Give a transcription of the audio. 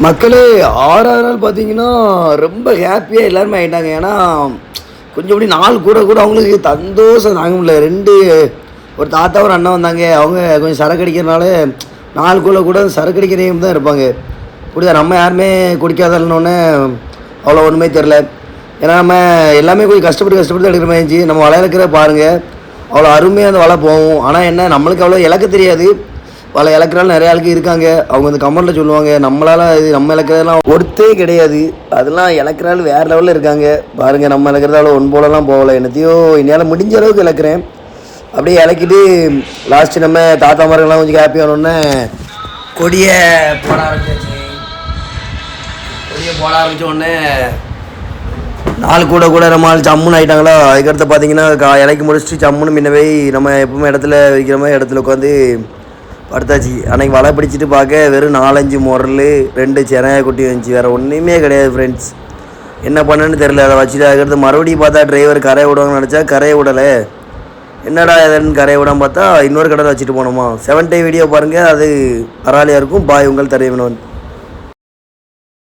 மக்களே 6வது நாள் பார்த்தீங்கன்னா ரொம்ப ஹாப்பியாக எல்லாருமே ஆகிட்டாங்க. ஏன்னா கொஞ்சம் அப்படி நாள் கூட கூட அவங்களுக்கு சந்தோஷம் தாங்க முடியல. ஒரு தாத்தா ஒரு அண்ணன் வந்தாங்க. அவங்க கொஞ்சம் சரக்கு அடிக்கிறனால நாளுக்குள்ளே கூட சரக்கு அடிக்கிறவங்க தான் இருப்பாங்க. புரியுதா? நம்ம யாருமே குடிக்காதன்னொன்னே அவ்வளோ ஒன்றுமே தெரில. ஏன்னா நம்ம எல்லாமே கொஞ்சம் கஷ்டப்பட்டு கஷ்டப்பட்டு எடுக்கிற மாதிரி இருந்துச்சு. நம்ம வலை இழக்கிற பாருங்கள், அவ்வளோ அருமையாக அந்த வலை போகும். ஆனால் என்ன, நம்மளுக்கு அவ்வளோ இழக்க தெரியாது. பல இலக்கறால் நிறைய ஆளுக்கு இருக்காங்க. அவங்க இந்த கமெண்ட்டில் சொல்லுவாங்க, நம்மளால் இது நம்ம இலக்கிறதெல்லாம் ஒருத்தே கிடையாது, அதெல்லாம் இலக்கறால் வேறு லெவலில் இருக்காங்க. பாருங்கள், நம்ம இலக்கிறது அவ்வளோ ஒன் போலலாம் போகலை. என்னத்தையோ என்னால் முடிஞ்ச அளவுக்கு இலக்கிறேன். அப்படியே இலக்கிட்டு லாஸ்ட்டு நம்ம தாத்தா மார்கள்லாம் கொஞ்சம் ஹாப்பி ஆனோடனே கொடியை போட ஆரம்பிச்சாச்சு. கொடியை போட ஆரம்பித்த உடனே நாள் கூட கூட நம்ம ஆள் சம்முன்னு ஆகிட்டாங்களா. அதுக்கடுத்து பார்த்தீங்கன்னா இலைக்கு முடிச்சுட்டு சம்முன்னு முன்னவே நம்ம எப்பவுமே இடத்துல வைக்கிற மாதிரி இடத்துல உட்காந்து படுத்தாச்சு. அன்றைக்கி வலை பிடிச்சிட்டு பார்க்க வெறும் 4-5 முரல் 2 செனையை குட்டி வந்துச்சு, வேறு ஒன்றுமே கிடையாது ஃப்ரெண்ட்ஸ். என்ன பண்ணேன்னு தெரில. அதை வச்சுட்டு அதுக்கடுத்து மறுபடியும் பார்த்தா டிரைவர் கரையை விடுவாங்கன்னு நினச்சா கரையை விடலை. என்னடா எதுன்னு கரையை விடாமல் பார்த்தா இன்னொரு கடலை வச்சுட்டு போனோமா. 7 டே வீடியோ பாருங்கள், அது பரவாயில்லையாக இருக்கும். பாய், உங்கள் தரையவனவன்.